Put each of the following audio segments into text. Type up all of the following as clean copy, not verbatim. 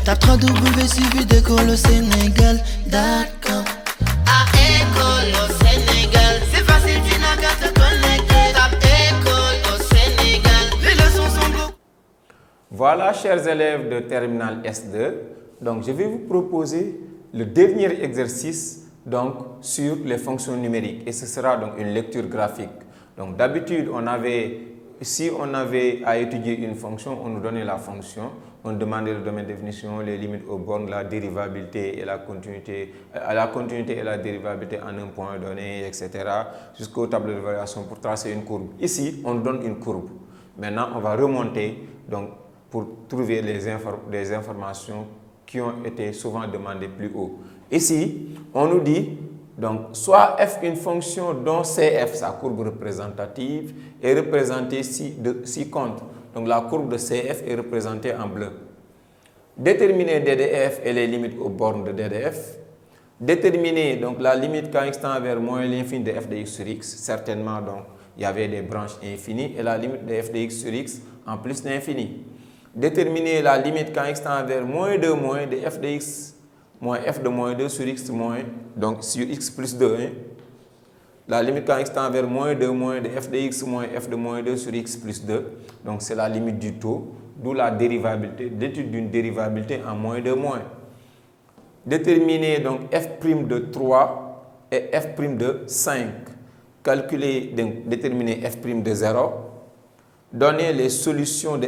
Tape www.suividécole-au-sénégal.com. À École au Sénégal, c'est facile, tu n'as qu'à te connecter. Tape École au Sénégal, les leçons sont beaucoup. Voilà, chers élèves de Terminal S2, donc je vais vous proposer le dernier exercice donc, sur les fonctions numériques et ce sera donc une lecture graphique. Donc d'habitude, si on avait à étudier une fonction, on nous donnait la fonction, on demandait le domaine de définition, les limites aux bornes, la dérivabilité et la continuité et la dérivabilité en un point donné, etc. jusqu'au tableau de variation pour tracer une courbe. Ici, on nous donne une courbe. Maintenant, on va remonter donc, pour trouver les informations qui ont été souvent demandées plus haut. Ici, on nous dit, donc, soit f une fonction dont CF, sa courbe représentative, est représentée ci compte. Donc, la courbe de CF est représentée en bleu. Déterminer DDF et les limites aux bornes de DDF. Déterminer donc, la limite quand x tend vers moins l'infini de f de x sur x. Certainement, donc, il y avait des branches infinies et la limite de f de x sur x en plus l'infini. Déterminer la limite quand x tend vers moins 2 moins de f de x moins f de moins 2 sur x moins, donc sur x plus 2. Hein. La limite quand x tend vers moins 2 moins de f de x moins f de moins 2 sur x plus 2. Donc c'est la limite du taux, d'où la dérivabilité, l'étude d'une dérivabilité en moins 2 moins. Déterminer donc f' de 3 et f' de 5. Calculer, donc déterminer f' de 0. Donner les solutions de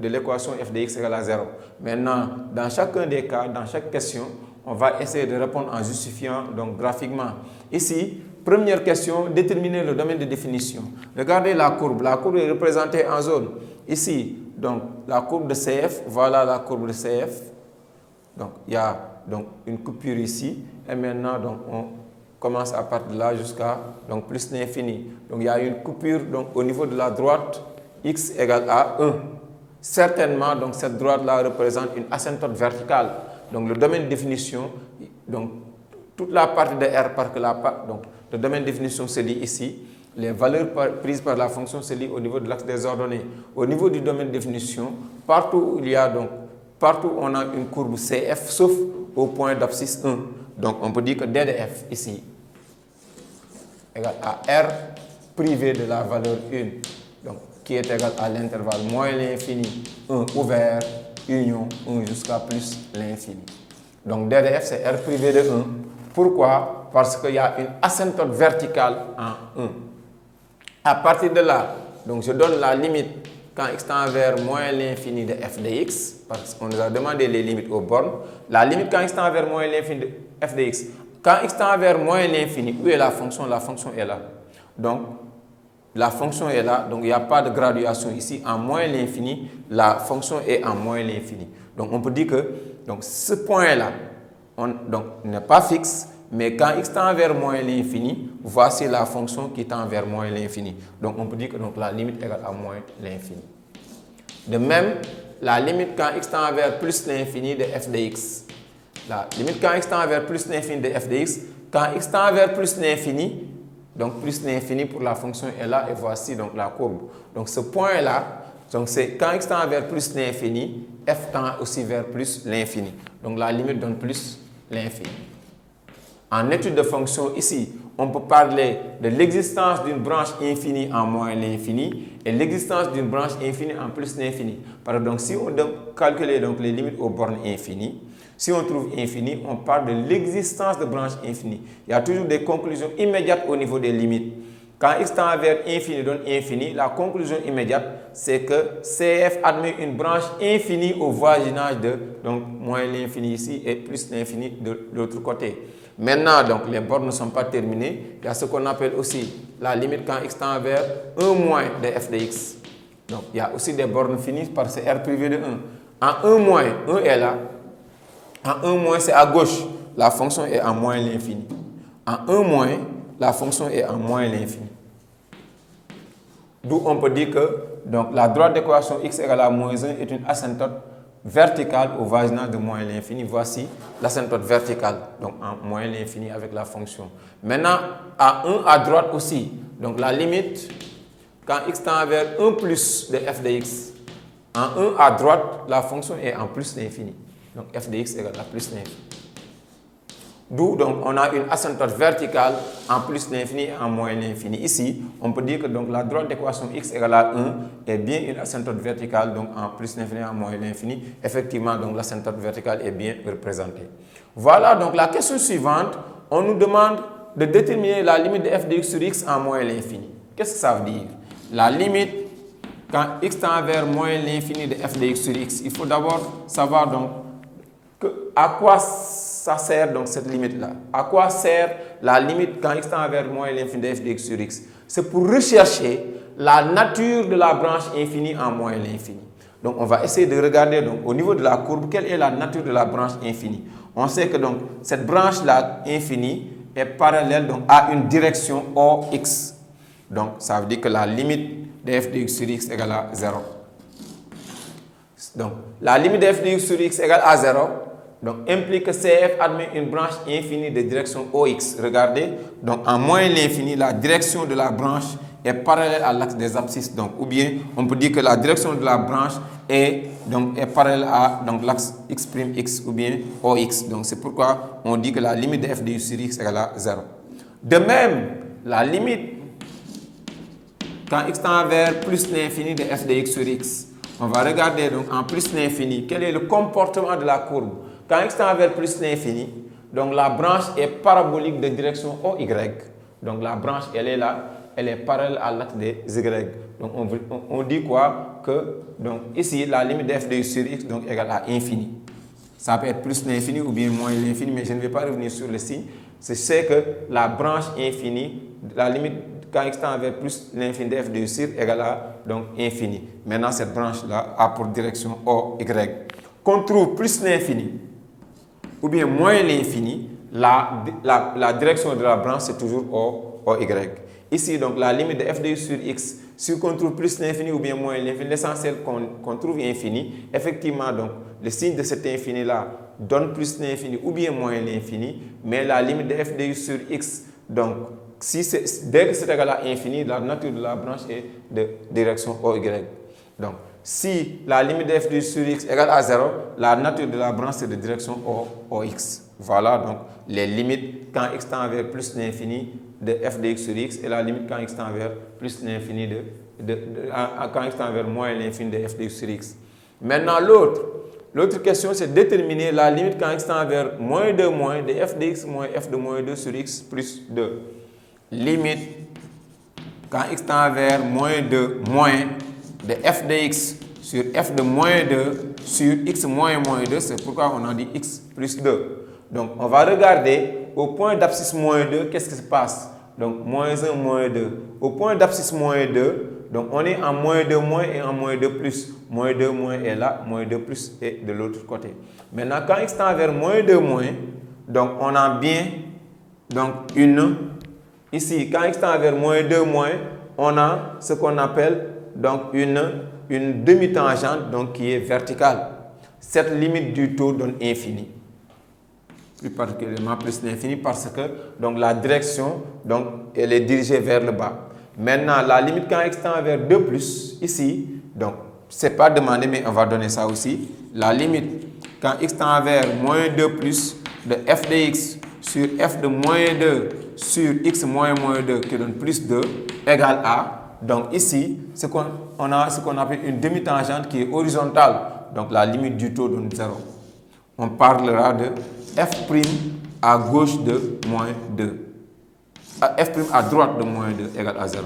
l'équation f de x égale à 0. Maintenant, dans chacun des cas, dans chaque question, on va essayer de répondre en justifiant donc graphiquement. Ici, première question, déterminer le domaine de définition. Regardez la courbe. La courbe est représentée en zone. Ici, donc, la courbe de CF, voilà la courbe de CF. Donc, il y a donc, une coupure ici. Et maintenant, donc, on commence à partir de là jusqu'à plus l'infini. Donc, il y a une coupure donc, au niveau de la droite, x égale à 1. Certainement, donc, cette droite-là représente une asymptote verticale. Donc, le domaine de définition, donc, toute la partie de R, donc, le domaine de définition se lit ici. Les valeurs prises par la fonction se lit au niveau de l'axe des ordonnées. Au niveau du domaine de définition, partout où on a une courbe CF, sauf au point d'abscisse 1. Donc, on peut dire que D de F, ici, égale à R privé de la valeur 1. Donc, qui est égal à l'intervalle moins l'infini, 1 ouvert, union 1 jusqu'à plus l'infini. Donc DDF c'est R privé de 1. Pourquoi? Parce qu'il y a une asymptote verticale en 1. À partir de là, donc je donne la limite quand x tend vers moins l'infini de f de x, parce qu'on nous a demandé les limites aux bornes. La limite quand x tend vers moins l'infini de f de x. Quand x tend vers moins l'infini, où est la fonction? La fonction est là. Donc, la fonction est là, donc il n'y a pas de graduation ici. En moins l'infini, la fonction est en moins l'infini. Donc on peut dire que donc, ce point-là n'est pas fixe, mais quand x tend vers moins l'infini, voici la fonction qui tend vers moins l'infini. Donc on peut dire que donc, la limite égale à moins l'infini. De même, la limite quand x tend vers plus l'infini de f de x. La limite quand x tend vers plus l'infini de f de x, quand x tend vers plus l'infini, donc plus l'infini pour la fonction est là et voici donc la courbe. Donc ce point-là, c'est quand x tend vers plus l'infini, f tend aussi vers plus l'infini. Donc la limite donne plus l'infini. En étude de fonction ici, on peut parler de l'existence d'une branche infinie en moins l'infini et l'existence d'une branche infinie en plus l'infini. Donc si on calcule donc, les limites aux bornes infinies, si on trouve infini, on parle de l'existence de branches infinies. Il y a toujours des conclusions immédiates au niveau des limites. Quand x tend vers infini donne infini, la conclusion immédiate, c'est que CF admet une branche infinie au voisinage de donc, moins l'infini ici et plus l'infini de l'autre côté. Maintenant, donc, les bornes ne sont pas terminées. Il y a ce qu'on appelle aussi la limite quand x tend vers 1 moins de f de x. Donc, il y a aussi des bornes finies par ce R privé de 1. En 1 moins, 1 est là. En 1 moins, c'est à gauche. La fonction est en moins l'infini. En 1 moins, la fonction est en moins l'infini. D'où on peut dire que donc, la droite d'équation x égale à moins 1 est une asymptote verticale au voisinage de moins l'infini. Voici l'asymptote verticale, donc en moins l'infini avec la fonction. Maintenant, à 1 à droite aussi, donc la limite, quand x tend vers 1 plus de f de x, en 1 à droite, la fonction est en plus l'infini. Donc f de x égale à plus l'infini. D'où donc on a une asymptote verticale en plus l'infini et en moins l'infini. Ici, on peut dire que donc la droite d'équation x égale à 1 est bien une asymptote verticale donc en plus l'infini et en moins l'infini. Effectivement, donc l'asymptote verticale est bien représentée. Voilà donc la question suivante. On nous demande de déterminer la limite de f de x sur x en moins l'infini. Qu'est-ce que ça veut dire? La limite quand x tend vers moins l'infini de f de x sur x. Il faut d'abord savoir donc à quoi ça sert donc cette limite-là. À quoi sert la limite quand x tend vers moins l'infini de f de x sur x? C'est pour rechercher la nature de la branche infinie en moins l'infini. Donc on va essayer de regarder donc au niveau de la courbe, quelle est la nature de la branche infinie. On sait que donc cette branche-là infinie est parallèle donc à une direction OX. Donc ça veut dire que la limite de f de x sur x égale à 0. Donc la limite de f de x sur x égale à 0 donc implique que CF admet une branche infinie de direction OX. Regardez, donc en moins l'infini, la direction de la branche est parallèle à l'axe des abscisses. Donc, ou bien on peut dire que la direction de la branche est parallèle à l'axe x' ou bien OX. Donc c'est pourquoi on dit que la limite de f de x sur x égale à 0. De même, la limite quand x tend vers plus l'infini de f de x sur x. On va regarder donc en plus l'infini, quel est le comportement de la courbe. Quand x tend vers plus l'infini, donc la branche est parabolique de direction OY. Donc la branche, elle est là, elle est parallèle à l'axe des Y. Donc on dit quoi? Que donc ici, la limite de f de x sur x donc égale à infini. Ça peut être plus l'infini ou bien moins l'infini, mais je ne vais pas revenir sur le signe. C'est que la branche infinie, la limite quand x tend vers plus l'infini de f de x sur égale à donc infini. Maintenant, cette branche-là a pour direction OY. Qu'on trouve plus l'infini ou bien moins l'infini, la direction de la branche c'est toujours OY. Ici, donc, la limite de f de x sur x, si on trouve plus l'infini ou bien moins l'infini, l'essentiel qu'on trouve infini, effectivement, donc, le signe de cet infini-là donne plus l'infini ou bien moins l'infini, mais la limite de f de x sur x, donc, dès que c'est égal à infini, la nature de la branche est de direction OY. Donc, si la limite de f de x sur x égale à 0, la nature de la branche est de direction OX. Voilà donc les limites quand x tend vers plus l'infini de f de x sur x et la limite quand x tend vers plus l'infini quand x tend vers moins l'infini de f de x sur x. Maintenant l'autre question c'est déterminer la limite quand x tend vers moins 2 moins de f de x moins f de moins 2 sur x plus 2. Limite quand x tend vers moins 2 moins de f de x sur f de moins 2 sur x moins 2, c'est pourquoi on a dit x plus 2. Donc, on va regarder au point d'abscisse moins 2, qu'est-ce qui se passe? Donc, moins 1, moins 2. Au point d'abscisse moins 2, donc on est en moins 2 moins et en moins 2 plus. Moins 2 moins est là, moins 2 plus est de l'autre côté. Maintenant, quand x tend vers moins 2 moins, donc on a bien donc ici, quand x tend vers moins 2 moins, on a ce qu'on appelle donc une demi-tangente donc qui est verticale. Cette limite du taux donne infini. Plus particulièrement plus l'infini parce que donc la direction donc elle est dirigée vers le bas. Maintenant la limite quand x tend vers 2 plus ici donc c'est pas demandé mais on va donner ça aussi. La limite quand x tend vers moins 2 plus de f de x sur f de moins 2 sur x moins 2 qui donne plus 2 égale à donc ici on a ce qu'on appelle une demi-tangente qui est horizontale. Donc la limite du taux donne 0. On parlera de f' à gauche de moins 2. F' à droite de moins 2 égale à 0.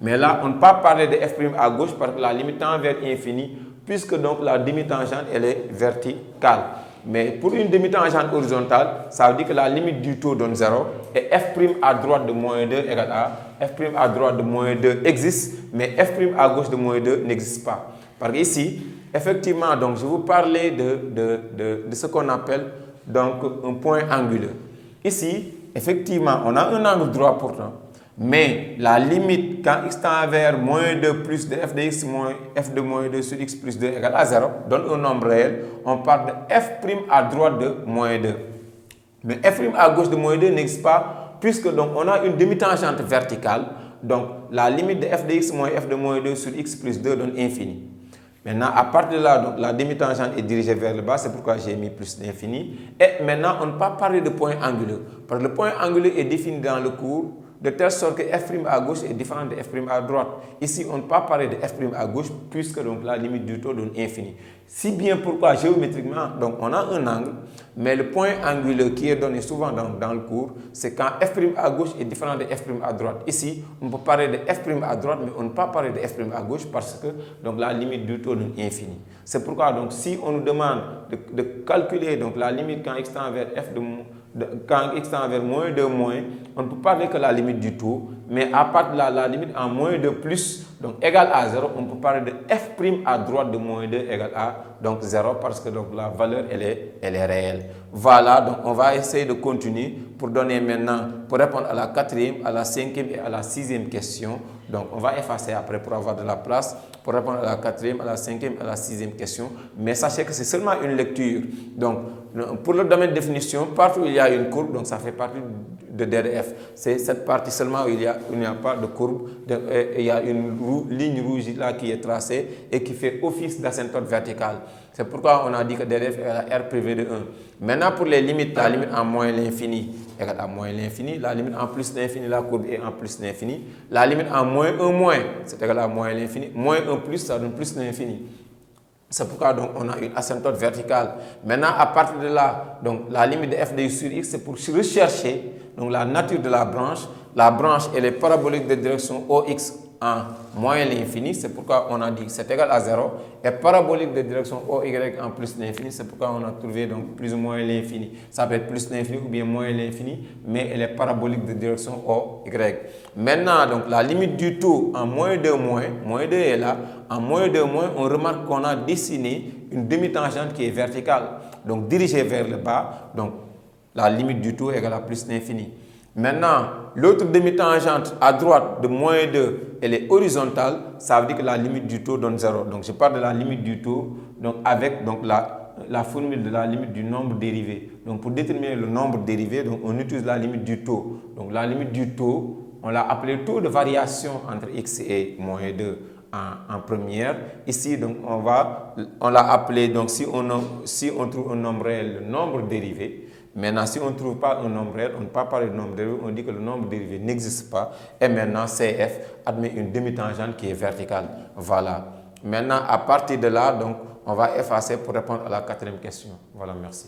Mais là, on ne peut pas parler de f' à gauche parce que la limite tend vers infini, puisque donc la demi-tangente elle est verticale. Mais pour une demi-tangente horizontale, ça veut dire que la limite du taux donne 0 et f' à droite de moins 2 égale à f' à droite de moins 2 existe, mais f' à gauche de moins 2 n'existe pas. Parce que ici, effectivement, donc, je vous parlais de ce qu'on appelle donc, un point angulaire. Ici, effectivement, on a un angle droit pourtant, mais la limite quand x tend vers moins 2 plus de f de x moins f de moins 2 sur x plus 2 égale à 0 donne un nombre réel. On parle de f' à droite de moins 2. Mais f' à gauche de moins 2 n'existe pas puisque donc, on a une demi-tangente verticale. Donc, la limite de f de x moins f de moins 2 sur x plus 2 donne infini. Maintenant, à partir de là, donc, la demi-tangente est dirigée vers le bas, c'est pourquoi j'ai mis plus l'infini. Et maintenant, on ne peut pas parler de point anguleux. Parce que le point anguleux est défini dans le cours de telle sorte que f' à gauche est différent de f' à droite. Ici, on ne peut pas parler de f' à gauche puisque donc, la limite du taux donne infini. Si bien pourquoi géométriquement, donc, on a un angle, mais le point anguleux qui est donné souvent dans le cours, c'est quand f' à gauche est différent de f' à droite. Ici, on peut parler de f' à droite, mais on ne peut pas parler de f' à gauche parce que donc, la limite du taux donne infini. C'est pourquoi donc, si on nous demande de calculer donc, la limite quand x tend vers f quand x tend vers moins 2 moins, on ne peut parler que la limite du taux, mais à partir de là, la limite en moins 2 plus, donc égale à 0, on peut parler de f' à droite de moins 2 égale à donc 0 parce que donc, la valeur elle est réelle. Voilà, donc on va essayer de continuer pour donner maintenant, pour répondre à la 4e, à la 5e et à la 6e question. Donc on va effacer après pour avoir de la place pour répondre à la 4e, à la 5e et à la 6e question. Mais sachez que c'est seulement une lecture. Donc pour le domaine de définition, partout où il y a une courbe, donc ça fait partie de DDF. C'est cette partie seulement où il n'y a pas de courbe. Il y a une ligne rouge là qui est tracée et qui fait office d'asymptote verticale. C'est pourquoi on a dit que DDF est à R privé de 1. Maintenant, pour les limites, la limite en moins l'infini égale à moins l'infini. La limite en plus l'infini, la courbe est en plus l'infini. La limite en moins 1 moins, c'est égal à moins l'infini. Moins 1 plus, ça donne plus l'infini. C'est pourquoi donc, on a une asymptote verticale. Maintenant, à partir de là, donc, la limite de f de x sur x, c'est pour rechercher donc, la nature de la branche. La branche, elle est parabolique de direction OX en moins l'infini. C'est pourquoi on a dit que c'est égal à 0. Et parabolique de direction OY en plus l'infini. C'est pourquoi on a trouvé donc, plus ou moins l'infini. Ça peut être plus l'infini ou bien moins l'infini, mais elle est parabolique de direction OY. Maintenant, donc, la limite du taux en moins 2 moins 2 est là. En moins 2 moins, on remarque qu'on a dessiné une demi-tangente qui est verticale, donc dirigée vers le bas. Donc, la limite du taux égale à plus l'infini. Maintenant, l'autre demi-tangente à droite de moins 2, elle est horizontale. Ça veut dire que la limite du taux donne 0. Donc, je parle de la limite du taux donc, avec donc, la formule de la limite du nombre dérivé. Donc, pour déterminer le nombre dérivé, donc, on utilise la limite du taux. Donc, la limite du taux, on l'a appelé taux de variation entre x et moins 2. En première. Ici, donc, on l'a appelé, donc, si on trouve un nombre réel, le nombre dérivé. Maintenant, si on ne trouve pas un nombre réel, on ne peut pas parler de nombre dérivé, on dit que le nombre dérivé n'existe pas. Et maintenant, CF admet une demi-tangente qui est verticale. Voilà. Maintenant, à partir de là, donc, on va effacer pour répondre à la 4e question. Voilà, merci.